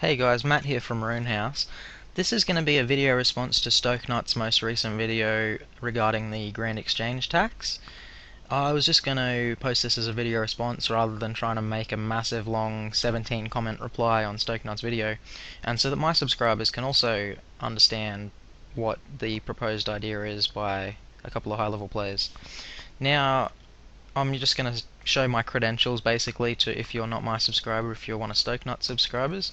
Hey guys, Matt here from RuneHouse. This is going to be a video response to Stokenut's most recent video regarding the Grand Exchange tax. I was just going to post this as a video response rather than trying to make a massive long 17 comment reply on Stokenut's video, and so that my subscribers can also understand what the proposed idea is by a couple of high level players. Now, I'm just going to show my credentials basically to if you're not my subscriber, if you're one of Stokenut subscribers.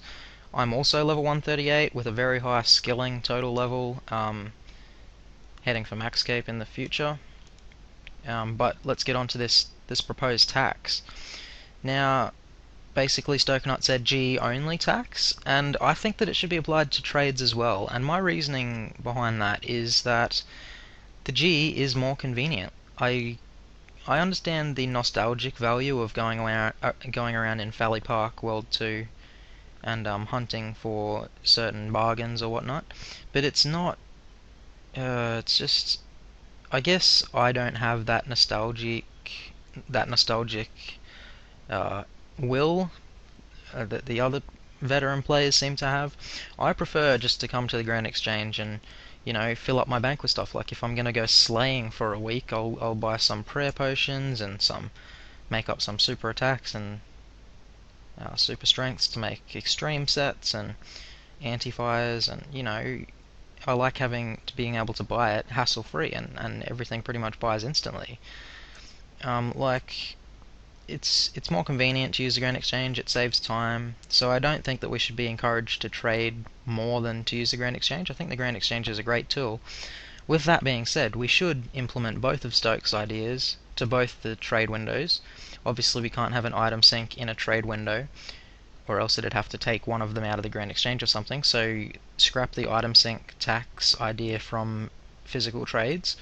I'm also level 138 with a very high skilling total level, heading for RuneScape in the future. But let's get on to this proposed tax. Now, basically Stokenut said G only tax, and I think that it should be applied to trades as well. And my reasoning behind that is that the G is more convenient. I understand the nostalgic value of going around in Fally Park World 2 and hunting for certain bargains or whatnot, but it's not. It's just, I guess I don't have that nostalgic will that the other veteran players seem to have. I prefer just to come to the Grand Exchange and, you know, fill up my bank with stuff. Like if I'm gonna go slaying for a week, I'll buy some prayer potions and make up some super attacks and super strengths to make extreme sets and anti-fires, and you know, I like being able to buy it hassle free, and everything pretty much buys instantly. Like it's more convenient to use the Grand Exchange, it saves time, so I don't think that we should be encouraged to trade more than to use the Grand Exchange. I think the Grand Exchange is a great tool. With that being said, we should implement both of Stoke's ideas to both the trade windows. Obviously we can't have an item sync in a trade window, or else it'd have to take one of them out of the Grand Exchange or something, so scrap the item sync tax idea from physical trades,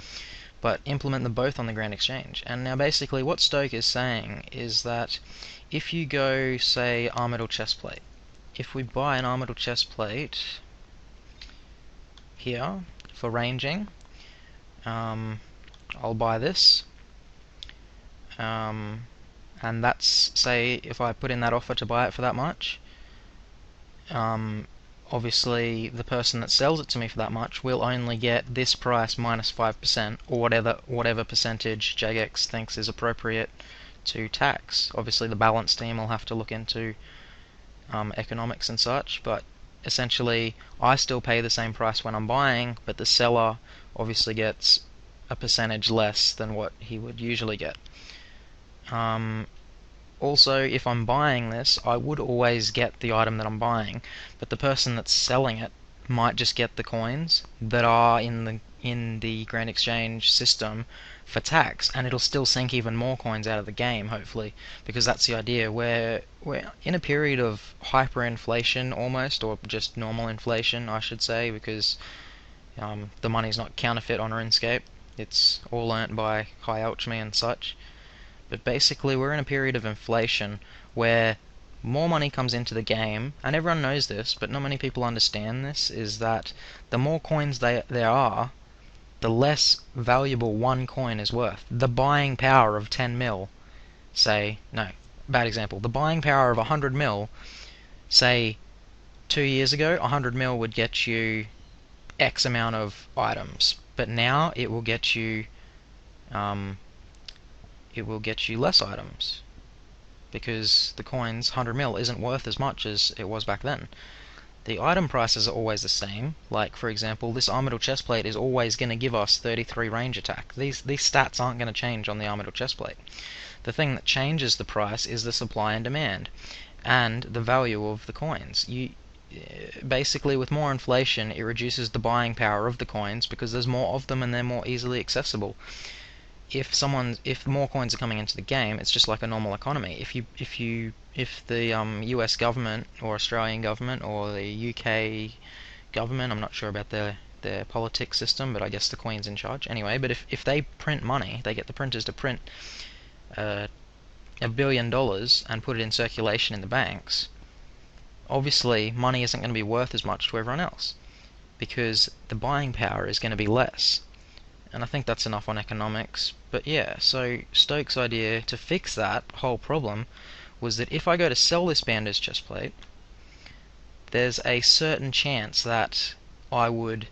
but implement them both on the Grand Exchange. And now basically what Stoke is saying is that if you go, say, armored or chestplate, if we buy an armored or chestplate here for ranging, I'll buy this, and that's, say, if I put in that offer to buy it for that much, obviously the person that sells it to me for that much will only get this price minus 5%, or whatever percentage Jagex thinks is appropriate to tax. Obviously the balance team will have to look into economics and such, but essentially I still pay the same price when I'm buying, but the seller obviously gets a percentage less than what he would usually get. Also, if I'm buying this, I would always get the item that I'm buying, but the person that's selling it might just get the coins that are in the Grand Exchange system for tax, and it'll still sink even more coins out of the game, hopefully, because that's the idea. We're in a period of hyperinflation almost, or just normal inflation, I should say, because the money's not counterfeit on RuneScape. It's all earned by high alchemy and such. But basically we're in a period of inflation where more money comes into the game, and everyone knows this, but not many people understand this, is that the more coins there are, the less valuable one coin is worth. The buying power of 10 mil, say, no, bad example, the buying power of 100 mil, say 2 years ago, 100 mil would get you X amount of items, but now it will get you less items, because the coins 100 mil isn't worth as much as it was back then. The item prices are always the same. Like for example, this armored or chestplate is always going to give us 33 range attack. These stats aren't going to change on the armored or chestplate. The thing that changes the price is the supply and demand, and the value of the coins. Basically, with more inflation, it reduces the buying power of the coins because there's more of them and they're more easily accessible. If more coins are coming into the game, it's just like a normal economy. If the US government or Australian government or the UK government, I'm not sure about their politics system, but I guess the Queen's in charge anyway. But if they print money, they get the printers to print $1 billion and put it in circulation in the banks. Obviously, money isn't going to be worth as much to everyone else because the buying power is going to be less. And I think that's enough on economics. But yeah, so Stoke's idea to fix that whole problem was that if I go to sell this Bander's chestplate, there's a certain chance that I will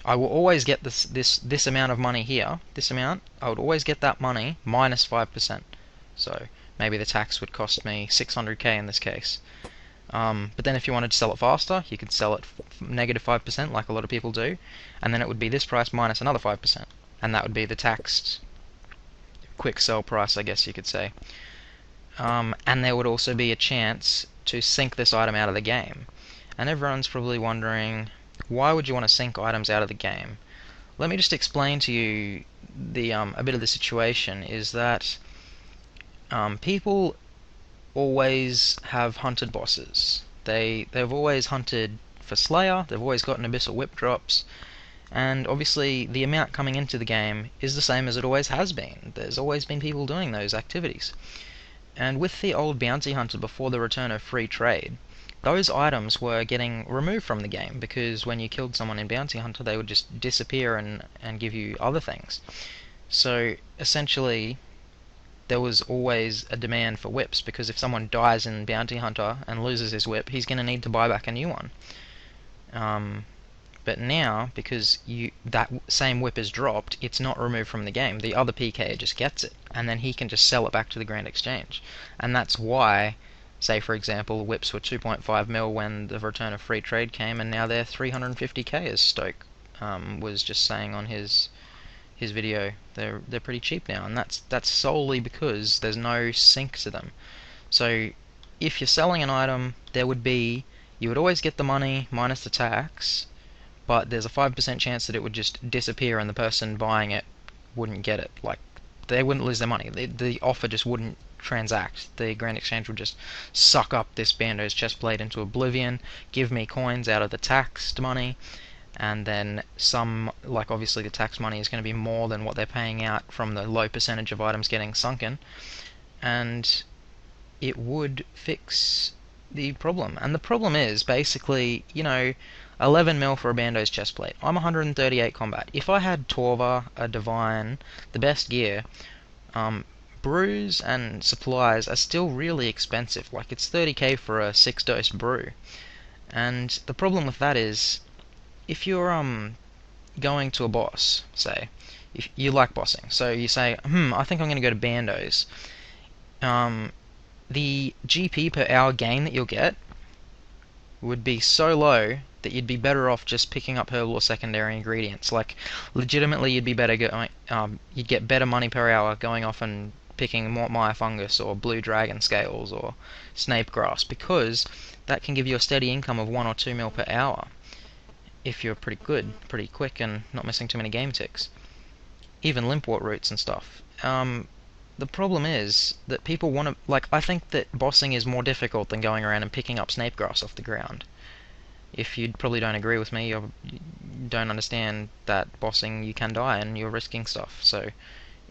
always get this amount of money here, this amount. I would always get that money minus 5%. So maybe the tax would cost me 600k in this case. But then if you wanted to sell it faster, you could sell it negative 5% like a lot of people do, and then it would be this price minus another 5%, and that would be the taxed quick sell price, I guess you could say. And there would also be a chance to sink this item out of the game. And everyone's probably wondering, why would you want to sink items out of the game? Let me just explain to you a bit of the situation. Is that people always have hunted bosses. They've always hunted for Slayer. They've always gotten Abyssal Whip drops. And obviously the amount coming into the game is the same as it always has been. There's always been people doing those activities. And with the old Bounty Hunter before the return of free trade, those items were getting removed from the game, because when you killed someone in Bounty Hunter they would just disappear and give you other things. So essentially there was always a demand for whips, because if someone dies in Bounty Hunter and loses his whip, he's going to need to buy back a new one. But now, because that same whip is dropped, it's not removed from the game. The other PK just gets it, and then he can just sell it back to the Grand Exchange. And that's why, say for example, whips were 2.5 mil when the return of free trade came, and now they're 350k, as Stoke was just saying on his video. They're pretty cheap now, and that's solely because there's no sink to them. So if you're selling an item, you would always get the money minus the tax, but there's a 5% chance that it would just disappear and the person buying it wouldn't get it. Like, they wouldn't lose their money. The offer just wouldn't transact. The Grand Exchange would just suck up this Bando's chestplate into oblivion, give me coins out of the taxed money, and then like obviously the tax money is going to be more than what they're paying out from the low percentage of items getting sunken, and it would fix the problem. And the problem is basically, 11 mil for a Bando's chestplate. I'm 138 combat. If I had Torva, a Divine, the best gear, brews and supplies are still really expensive. Like, it's 30k for a 6-dose brew. And the problem with that is, if you're going to a boss, say, if you like bossing, so you say, I think I'm going to go to Bando's. The GP per hour gain that you'll get would be so low that you'd be better off just picking up herbal or secondary ingredients. Like, legitimately, you'd be better you'd get better money per hour going off and picking Mort fungus or blue dragon scales or snape grass, because that can give you a steady income of 1 or 2 mil per hour if you're pretty good, pretty quick, and not missing too many game ticks. Even limpwort roots and stuff. The problem is that people want to, like, I think that bossing is more difficult than going around and picking up snape grass off the ground. If you probably don't agree with me, you don't understand that bossing you can die and you're risking stuff. So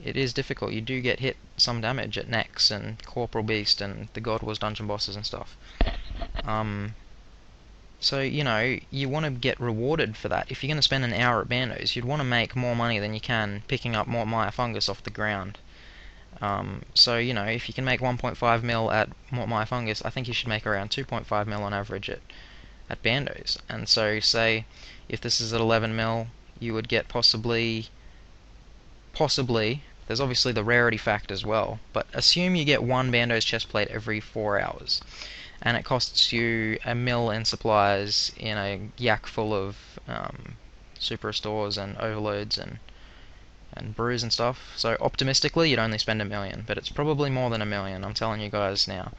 it is difficult. You do get hit some damage at Nex and Corporal Beast and the God Wars dungeon bosses and stuff. So, you want to get rewarded for that. If you're going to spend an hour at Bando's, you'd want to make more money than you can picking up more Maya fungus off the ground. So, if you can make 1.5 mil at Mort Maya fungus, I think you should make around 2.5 mil on average at Bando's. And so, say, if this is at 11 mil, you would get possibly, there's obviously the rarity fact as well, but assume you get one Bando's chestplate every 4 hours, and it costs you a mil in supplies in a yak full of super stores and overloads and brews and stuff. So optimistically, you'd only spend $1 million, but it's probably more than $1 million, I'm telling you guys now.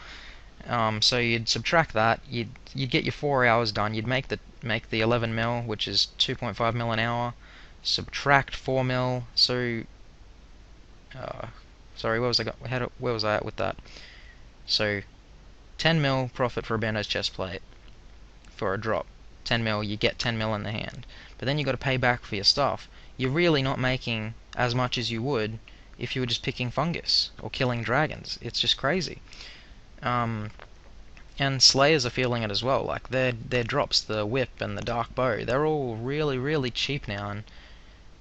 So you'd subtract that, you'd get your 4 hours done, you'd make the 11 mil, which is 2.5 mil an hour, subtract 4 mil, so sorry, where was I at with that? So 10 mil profit for a Bando's chestplate for a drop. 10 mil, you get 10 mil in the hand. But then you got to pay back for your stuff. You're really not making as much as you would if you were just picking fungus or killing dragons. It's just crazy. And Slayers are feeling it as well. Like, their drops, the whip and the dark bow, they're all really, really cheap now,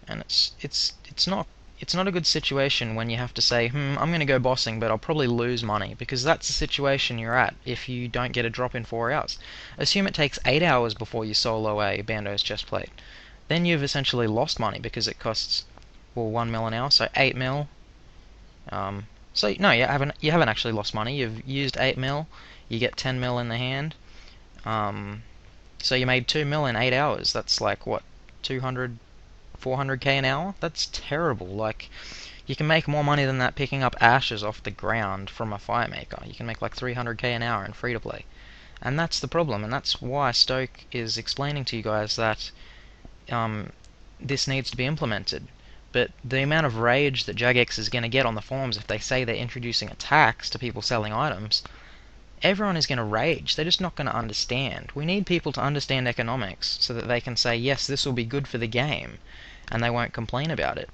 and it's it's not a good situation when you have to say, I'm going to go bossing, but I'll probably lose money, because that's the situation you're at if you don't get a drop in 4 hours. Assume it takes 8 hours before you solo a Bando's chestplate. Then you've essentially lost money because it costs, well, 1 mil an hour, so 8 mil. So no, you haven't actually lost money. You've used 8 mil. You get 10 mil in the hand. So you made 2 mil in 8 hours. That's like what, 200, 400k an hour? That's terrible. Like, you can make more money than that picking up ashes off the ground from a fire maker. You can make like 300k an hour in free to play. And that's the problem, and that's why Stoke is explaining to you guys that this needs to be implemented. But the amount of rage that Jagex is going to get on the forums if they say they're introducing a tax to people selling items, everyone is going to rage. They're just not going to understand. We need people to understand economics so that they can say, yes, this will be good for the game, and they won't complain about it.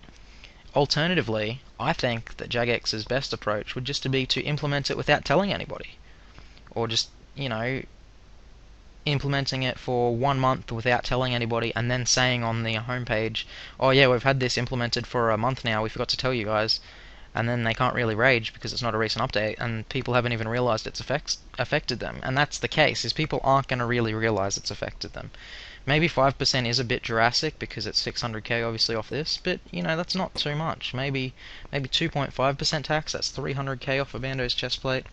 Alternatively, I think that Jagex's best approach would just be to implement it without telling anybody. Or just, implementing it for 1 month without telling anybody, and then saying on the homepage, oh yeah, we've had this implemented for a month now, we forgot to tell you guys. And then they can't really rage because it's not a recent update, and people haven't even realized it's affected them. And that's the case, is people aren't going to really realize it's affected them. Maybe 5% is a bit Jurassic because it's 600k obviously off this, but that's not too much. Maybe 2.5% tax, that's 300k off a Bando's chestplate.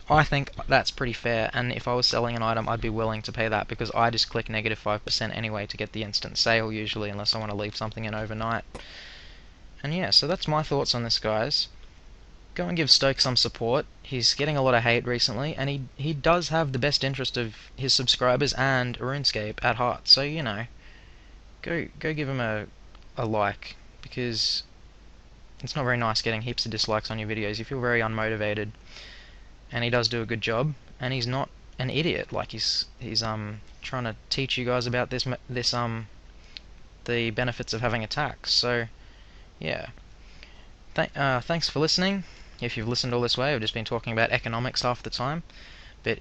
I think that's pretty fair, and if I was selling an item, I'd be willing to pay that, because I just click -5% anyway to get the instant sale usually, unless I want to leave something in overnight. And yeah, so that's my thoughts on this, guys. Go and give Stoke some support. He's getting a lot of hate recently, and he does have the best interest of his subscribers and RuneScape at heart. So go give him a like, because it's not very nice getting heaps of dislikes on your videos. You feel very unmotivated, and he does do a good job, and he's not an idiot. Like, he's trying to teach you guys about the benefits of having a tax. So yeah, thanks for listening. If you've listened all this way, I've just been talking about economics half the time. But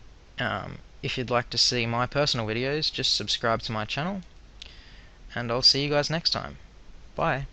if you'd like to see my personal videos, just subscribe to my channel, and I'll see you guys next time. Bye.